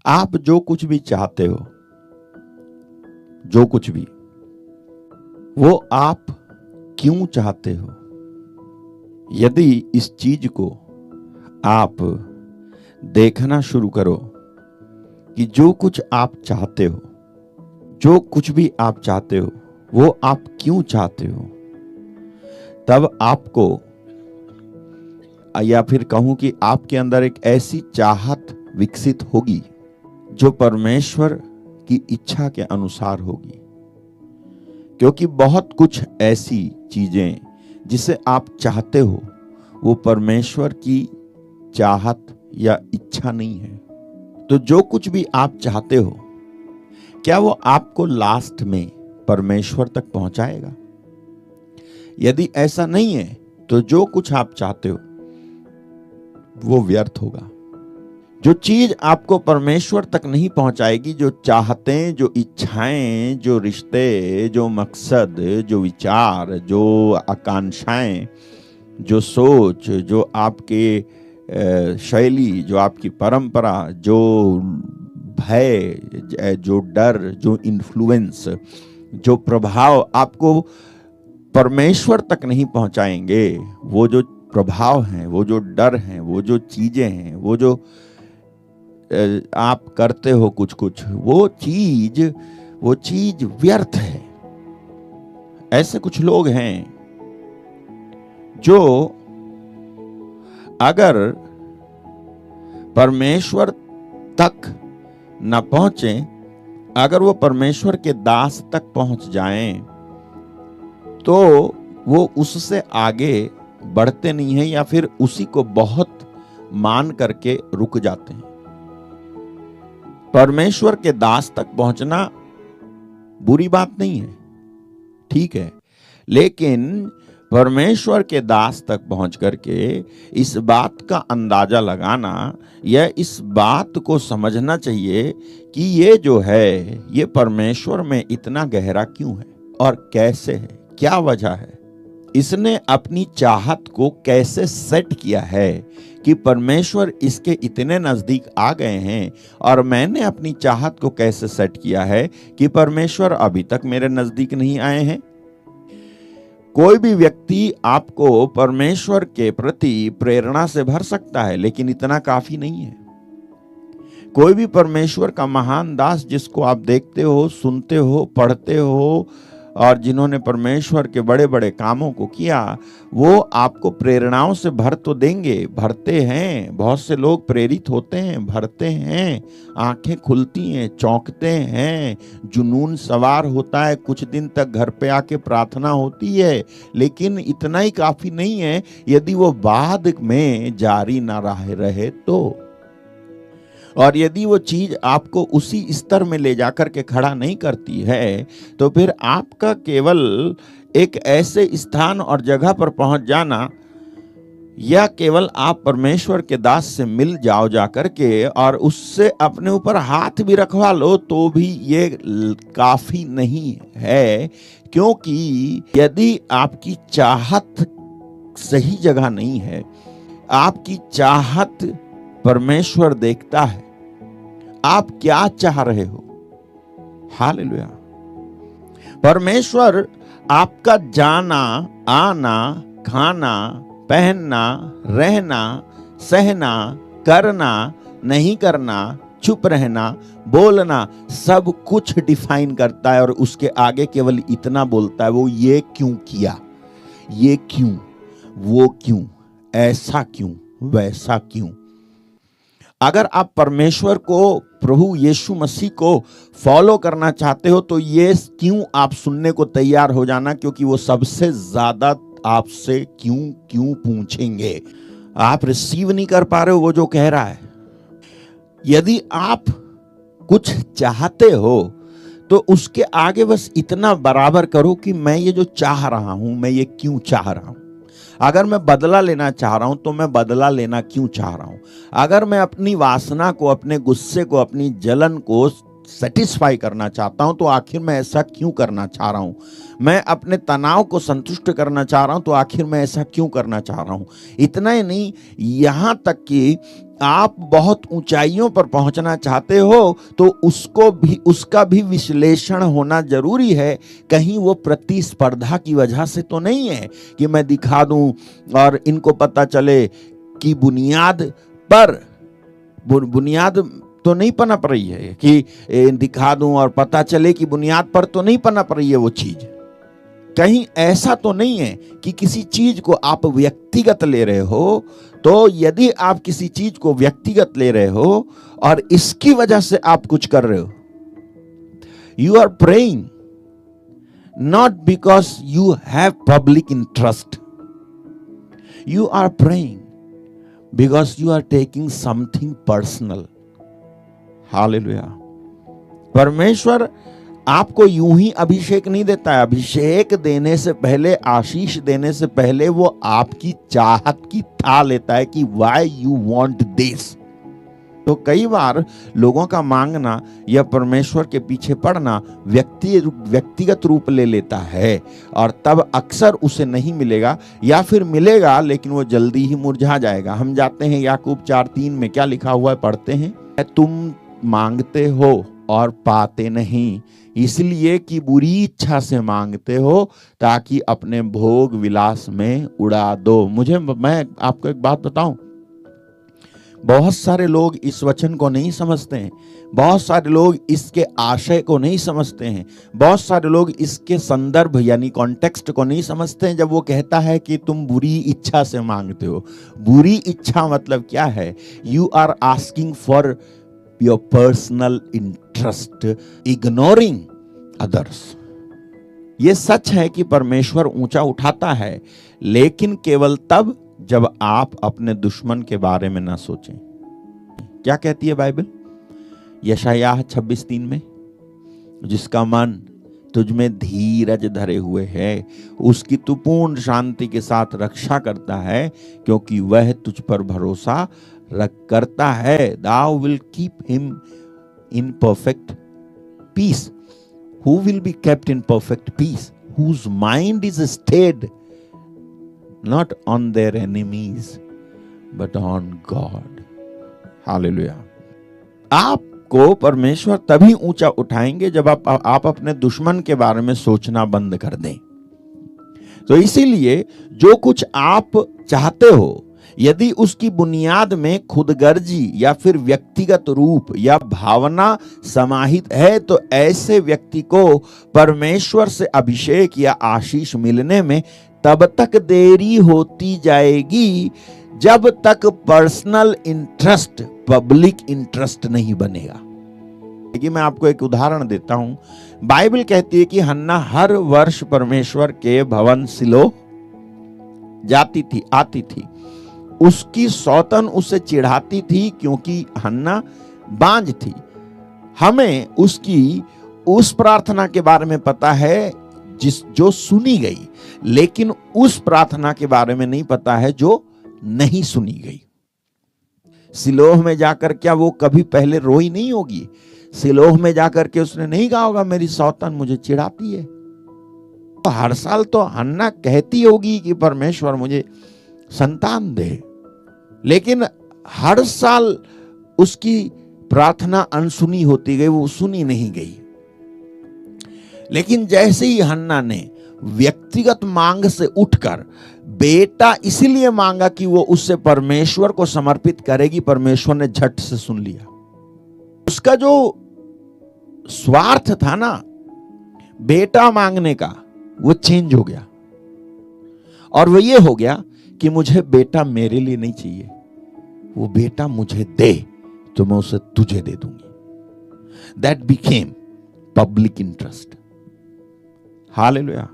आप जो कुछ भी चाहते हो, जो कुछ भी, वो आप क्यों चाहते हो? यदि इस चीज को आप देखना शुरू करो कि जो कुछ आप चाहते हो, जो कुछ भी आप चाहते हो, वो आप क्यों चाहते हो, तब आपको, या फिर कहूं कि आपके अंदर एक ऐसी चाहत विकसित होगी जो परमेश्वर की इच्छा के अनुसार होगी। क्योंकि बहुत कुछ ऐसी चीजें जिसे आप चाहते हो वो परमेश्वर की चाहत या इच्छा नहीं है। तो जो कुछ भी आप चाहते हो, क्या वो आपको लास्ट में परमेश्वर तक पहुंचाएगा? यदि ऐसा नहीं है तो जो कुछ आप चाहते हो वो व्यर्थ होगा। जो चीज आपको परमेश्वर तक नहीं पहुंचाएगी, जो चाहतें, जो इच्छाएं, जो रिश्ते, जो मकसद, जो विचार, जो आकांक्षाएं, जो सोच, जो आपके शैली, जो आपकी परंपरा, जो भय, जो डर, जो इन्फ्लुएंस, जो प्रभाव आपको परमेश्वर तक नहीं पहुंचाएंगे, वो जो प्रभाव हैं, वो जो डर हैं, वो जो चीजें हैं, वो जो आप करते हो कुछ कुछ, वो चीज व्यर्थ है। ऐसे कुछ लोग हैं जो अगर परमेश्वर तक न पहुंचे, अगर वो परमेश्वर के दास तक पहुंच जाएं, तो वो उससे आगे बढ़ते नहीं हैं या फिर उसी को बहुत मान करके रुक जाते हैं। परमेश्वर के दास तक पहुंचना बुरी बात नहीं है, ठीक है, लेकिन परमेश्वर के दास तक पहुंच करके इस बात का अंदाजा लगाना या इस बात को समझना चाहिए कि ये जो है ये परमेश्वर में इतना गहरा क्यों है और कैसे है, क्या वजह है, इसने अपनी चाहत को कैसे सेट किया है कि परमेश्वर इसके इतने नजदीक आ गए हैं, और मैंने अपनी चाहत को कैसे सेट किया है कि परमेश्वर अभी तक मेरे नजदीक नहीं आए हैं। कोई भी व्यक्ति आपको परमेश्वर के प्रति प्रेरणा से भर सकता है, लेकिन इतना काफी नहीं है। कोई भी परमेश्वर का महान दास जिसको आप देखते हो, सुनते हो, पढ़ते हो और जिन्होंने परमेश्वर के बड़े बड़े कामों को किया, वो आपको प्रेरणाओं से भर तो देंगे, भरते हैं। बहुत से लोग प्रेरित होते हैं, भरते हैं, आंखें खुलती हैं, चौंकते हैं, जुनून सवार होता है, कुछ दिन तक घर पे आके प्रार्थना होती है, लेकिन इतना ही काफी नहीं है यदि वो बाद में जारी ना रहे तो। और यदि वो चीज आपको उसी स्तर में ले जाकर के खड़ा नहीं करती है, तो फिर आपका केवल एक ऐसे स्थान और जगह पर पहुंच जाना, या केवल आप परमेश्वर के दास से मिल जाओ जाकर के और उससे अपने ऊपर हाथ भी रखवा लो, तो भी ये काफी नहीं है। क्योंकि यदि आपकी चाहत सही जगह नहीं है, आपकी चाहत परमेश्वर देखता है, आप क्या चाह रहे हो। हालेलुया। परमेश्वर आपका जाना, आना, खाना, पहनना, रहना, सहना, करना, नहीं करना, चुप रहना, बोलना, सब कुछ डिफाइन करता है, और उसके आगे केवल इतना बोलता है, वो ये क्यों किया, ये क्यों, वो क्यों, ऐसा क्यों, वैसा क्यों। अगर आप परमेश्वर को, प्रभु यीशु मसीह को फॉलो करना चाहते हो, तो ये क्यों आप सुनने को तैयार हो जाना, क्योंकि वो सबसे ज्यादा आपसे क्यों क्यों पूछेंगे। आप रिसीव नहीं कर पा रहे हो वो जो कह रहा है। यदि आप कुछ चाहते हो तो उसके आगे बस इतना बराबर करो कि मैं ये जो चाह रहा हूं, मैं ये क्यों चाह रहा हूं। अगर मैं बदला लेना चाह रहा हूं तो मैं बदला लेना क्यों चाह रहा हूं। अगर मैं अपनी वासना को, अपने गुस्से को, अपनी जलन को सेटिस्फाई करना चाहता हूं तो आखिर मैं ऐसा क्यों करना चाह रहा हूं? मैं अपने तनाव को संतुष्ट करना चाह रहा हूं तो आखिर मैं ऐसा क्यों करना चाह रहा हूं? इतना ही नहीं, यहां तक कि आप बहुत ऊंचाइयों पर पहुंचना चाहते हो तो उसका भी विश्लेषण होना जरूरी है। कहीं वो प्रतिस्पर्धा की वजह से तो नहीं है कि मैं दिखा दूं और इनको पता चले कि बुनियाद तो नहीं पनप रही है, कि दिखा दूं और पता चले कि बुनियाद पर तो नहीं पनप रही है वो चीज। कहीं ऐसा तो नहीं है कि किसी चीज को आप व्यक्तिगत ले रहे हो। तो यदि आप किसी चीज को व्यक्तिगत ले रहे हो और इसकी वजह से आप कुछ कर रहे हो, you are praying not because you have public interest, you are praying because you are taking something personal. Hallelujah. परमेश्वर आपको यूं ही अभिषेक नहीं देता है। अभिषेक देने से पहले, आशीष देने से पहले वो आपकी चाहत की था लेता है कि व्हाई यू वांट दिस। तो कई बार लोगों का मांगना या परमेश्वर के पीछे पड़ना व्यक्तिगत रूप ले लेता है और तब अक्सर उसे नहीं मिलेगा, या फिर मिलेगा लेकिन वो जल्दी ही मुरझा जाएगा। हम जाते हैं याकूब 4:3 में, क्या लिखा हुआ है पढ़ते हैं। तुम मांगते हो और पाते नहीं, इसलिए कि बुरी इच्छा से मांगते हो ताकि अपने भोग विलास में उड़ा दो। मैं आपको एक बात बताऊं, बहुत सारे लोग इस वचन को नहीं समझते हैं, बहुत सारे लोग इसके आशय को नहीं समझते हैं, बहुत सारे लोग इसके संदर्भ यानी कॉन्टेक्स्ट को नहीं समझते हैं। जब वो कहता है कि तुम बुरी इच्छा से मांगते हो, बुरी इच्छा मतलब क्या है? You are asking for your personal interest, ignoring others. ये सच है कि परमेश्वर ऊंचा उठाता है, लेकिन केवल तब जब आप अपने दुश्मन के बारे में ना सोचें। क्या कहती है बाइबल यशायाह 26:3 में? जिसका मन तुझ में धीरज धरे हुए है, उसकी तू पूर्ण शांति के साथ रक्षा करता है, क्योंकि वह तुझ पर भरोसा करता है। Thou will keep him in perfect peace. Who will be kept in perfect peace? Whose mind is stayed not on their enemies, but on God. Hallelujah. आपको परमेश्वर तभी ऊंचा उठाएंगे जब आप अपने दुश्मन के बारे में सोचना बंद कर दें। तो इसीलिए जो कुछ आप चाहते हो, यदि उसकी बुनियाद में खुदगर्जी या फिर व्यक्तिगत रूप या भावना समाहित है, तो ऐसे व्यक्ति को परमेश्वर से अभिषेक या आशीष मिलने में तब तक देरी होती जाएगी जब तक पर्सनल इंटरेस्ट पब्लिक इंटरेस्ट नहीं बनेगा। देखिए, मैं आपको एक उदाहरण देता हूं। बाइबल कहती है कि हन्ना हर वर्ष परमेश्वर के भवन सिलो जाती थी, आती थी। उसकी सौतन उसे चिढ़ाती थी क्योंकि हन्ना बांझ थी। हमें उसकी उस प्रार्थना के बारे में पता है जो सुनी गई, लेकिन उस प्रार्थना के बारे में नहीं पता है जो नहीं सुनी गई। सिलोह में जाकर क्या वो कभी पहले रोई नहीं होगी? सिलोह में जाकर के उसने नहीं कहा होगा मेरी सौतन मुझे चिढ़ाती है। तो हर साल तो हन्ना कहती होगी कि परमेश्वर मुझे संतान दे, लेकिन हर साल उसकी प्रार्थना अनसुनी होती गई, वो सुनी नहीं गई। लेकिन जैसे ही हन्ना ने व्यक्तिगत मांग से उठकर बेटा इसलिए मांगा कि वो उससे परमेश्वर को समर्पित करेगी, परमेश्वर ने झट से सुन लिया। उसका जो स्वार्थ था ना बेटा मांगने का, वो चेंज हो गया, और वो ये हो गया कि मुझे बेटा मेरे लिए नहीं चाहिए, वो बेटा मुझे दे तो मैं उसे तुझे दे दूंगी। That became public interest. Hallelujah.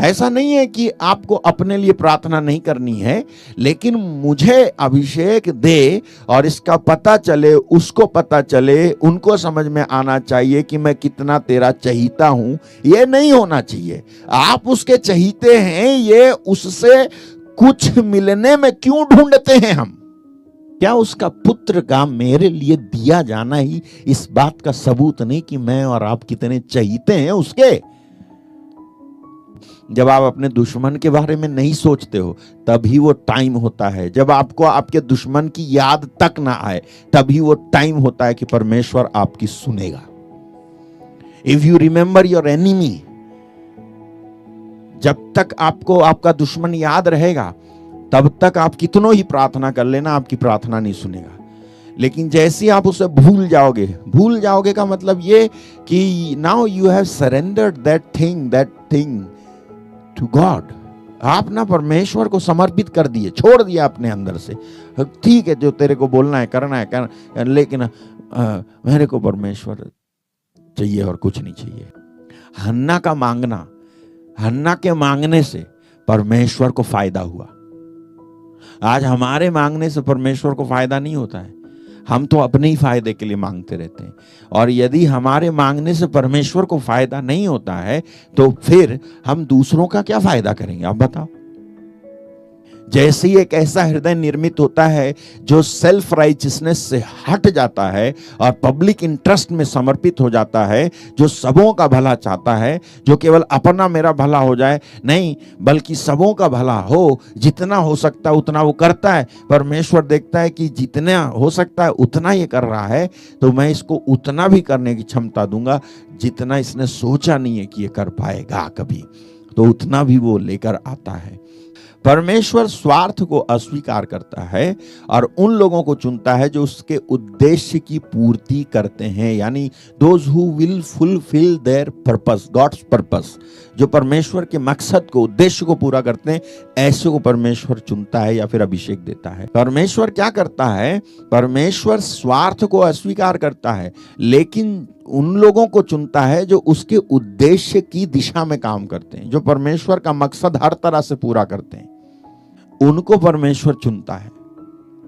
ऐसा नहीं है कि आपको अपने लिए प्रार्थना नहीं करनी है, लेकिन मुझे अभिषेक दे और इसका पता चले, उसको पता चले, उनको समझ में आना चाहिए कि मैं कितना तेरा चहीता हूं। ये नहीं होना चाहिए आप उसके चहीते हैं, ये उससे कुछ मिलने में क्यों ढूंढते हैं हम? क्या उसका पुत्र का मेरे लिए दिया जाना ही इस बात का सबूत नहीं कि मैं और आप कितने चहीते हैं उसके? जब आप अपने दुश्मन के बारे में नहीं सोचते हो तभी वो टाइम होता है, जब आपको आपके दुश्मन की याद तक ना आए तभी वो टाइम होता है कि परमेश्वर आपकी सुनेगा। If you remember your enemy, जब तक आपको आपका दुश्मन याद रहेगा तब तक आप कितनों ही प्रार्थना कर लेना, आपकी प्रार्थना नहीं सुनेगा। लेकिन जैसे आप उसे भूल जाओगे का मतलब ये कि now you have surrendered that thing to God. आप ना परमेश्वर को समर्पित कर दिए, छोड़ दिया अपने अंदर से। ठीक है, जो तेरे को बोलना है करना है लेकिन मेरे को परमेश्वर चाहिए और कुछ नहीं चाहिए। हन्ना का मांगना, हन्ना के मांगने से परमेश्वर को फायदा हुआ। आज हमारे मांगने से परमेश्वर को फायदा नहीं होता है, हम तो अपने ही फायदे के लिए मांगते रहते हैं। और यदि हमारे मांगने से परमेश्वर को फायदा नहीं होता है तो फिर हम दूसरों का क्या फायदा करेंगे, आप बताओ। जैसे ही एक ऐसा हृदय निर्मित होता है जो सेल्फ राइचियसनेस से हट जाता है और पब्लिक इंटरेस्ट में समर्पित हो जाता है, जो सबों का भला चाहता है, जो केवल अपना मेरा भला हो जाए नहीं बल्कि सबों का भला हो, जितना हो सकता है उतना वो करता है। परमेश्वर देखता है कि जितना हो सकता है उतना ये कर रहा है तो मैं इसको उतना भी करने की क्षमता दूंगा जितना इसने सोचा नहीं है कि ये कर पाएगा कभी, तो उतना भी वो लेकर आता है। परमेश्वर स्वार्थ को अस्वीकार करता है और उन लोगों को चुनता है जो उसके उद्देश्य की पूर्ति करते हैं, यानी those who will fulfil their purpose, God's purpose, जो परमेश्वर के मकसद को, उद्देश्य को पूरा करते हैं, ऐसे को परमेश्वर चुनता है या फिर अभिषेक देता है। परमेश्वर क्या करता है, परमेश्वर स्वार्थ को अस्वीकार करता है लेकिन उन लोगों को चुनता है जो उसके उद्देश्य की दिशा में काम करते हैं, जो परमेश्वर का मकसद हर तरह से पूरा करते हैं, उनको परमेश्वर चुनता है।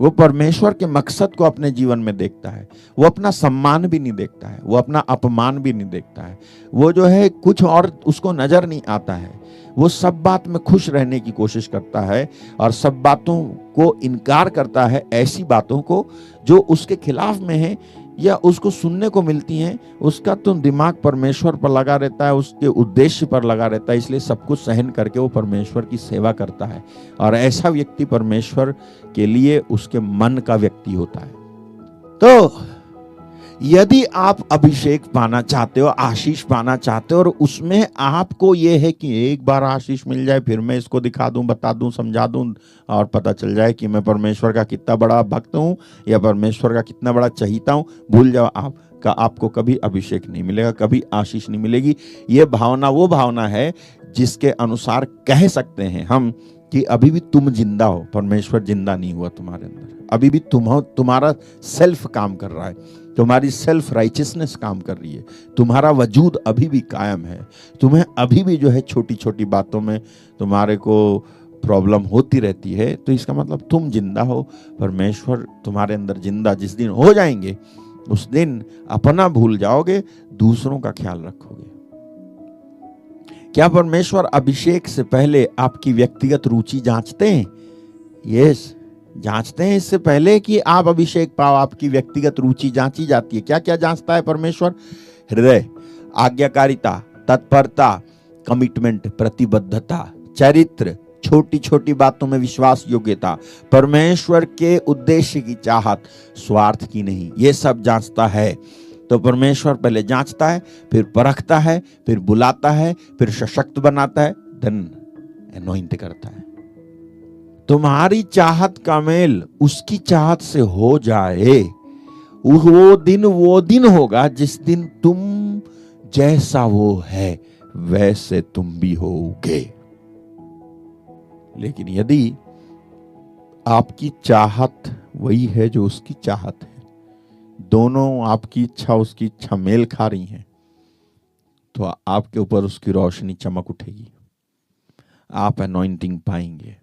वो परमेश्वर के मकसद को अपने जीवन में देखता है। वो अपना सम्मान भी नहीं देखता है, वो अपना अपमान भी नहीं देखता है, वो जो है कुछ और उसको नजर नहीं आता है। वो सब बात में खुश रहने की कोशिश करता है और सब बातों को इनकार करता है, ऐसी बातों को जो उसके खिलाफ में है या उसको सुनने को मिलती हैं। उसका तो दिमाग परमेश्वर पर लगा रहता है, उसके उद्देश्य पर लगा रहता है, इसलिए सब कुछ सहन करके वो परमेश्वर की सेवा करता है। और ऐसा व्यक्ति परमेश्वर के लिए उसके मन का व्यक्ति होता है। तो यदि आप अभिषेक पाना चाहते हो, आशीष पाना चाहते हो और उसमें आपको ये है कि एक बार आशीष मिल जाए फिर मैं इसको दिखा दूं, बता दूं, समझा दूं और पता चल जाए कि मैं परमेश्वर का कितना बड़ा भक्त हूं या परमेश्वर का कितना बड़ा चहीता हूं, भूल जाओ आपको कभी अभिषेक नहीं मिलेगा, कभी आशीष नहीं मिलेगी। ये भावना वो भावना है जिसके अनुसार कह सकते हैं हम कि अभी भी तुम जिंदा हो, परमेश्वर जिंदा नहीं हुआ तुम्हारे अंदर। अभी भी तुम्हारा सेल्फ काम कर रहा है, तुम्हारी सेल्फ राइचियसनेस काम कर रही है, तुम्हारा वजूद अभी भी कायम है। तुम्हें अभी भी जो है छोटी छोटी बातों में तुम्हारे को प्रॉब्लम होती रहती है, तो इसका मतलब तुम जिंदा हो, परमेश्वर तुम्हारे अंदर जिंदा जिस दिन हो जाएंगे उस दिन अपना भूल जाओगे, दूसरों का ख्याल रखोगे। क्या परमेश्वर अभिषेक से पहले आपकी व्यक्तिगत रुचि जांचते हैं? यस, जांचते हैं। इससे पहले कि आप अभिषेक पाओ आपकी व्यक्तिगत रुचि जांची जाती है। क्या क्या जांचता है परमेश्वर? हृदय, आज्ञाकारिता, तत्परता, कमिटमेंट, प्रतिबद्धता, चरित्र, छोटी छोटी बातों में विश्वास योग्यता, परमेश्वर के उद्देश्य की चाहत, स्वार्थ की नहीं, ये सब जांचता है। तो परमेश्वर पहले जांचता है, फिर परखता है, फिर बुलाता है, फिर सशक्त बनाता है, देन अनॉइंट करता है। तुम्हारी चाहत का मेल उसकी चाहत से हो जाए, वो दिन होगा जिस दिन तुम जैसा वो है वैसे तुम भी होगे। लेकिन यदि आपकी चाहत वही है जो उसकी चाहत है, दोनों आपकी इच्छा उसकी इच्छा मेल खा रही हैं, तो आपके ऊपर उसकी रोशनी चमक उठेगी, आप अनॉइंटिंग पाएंगे।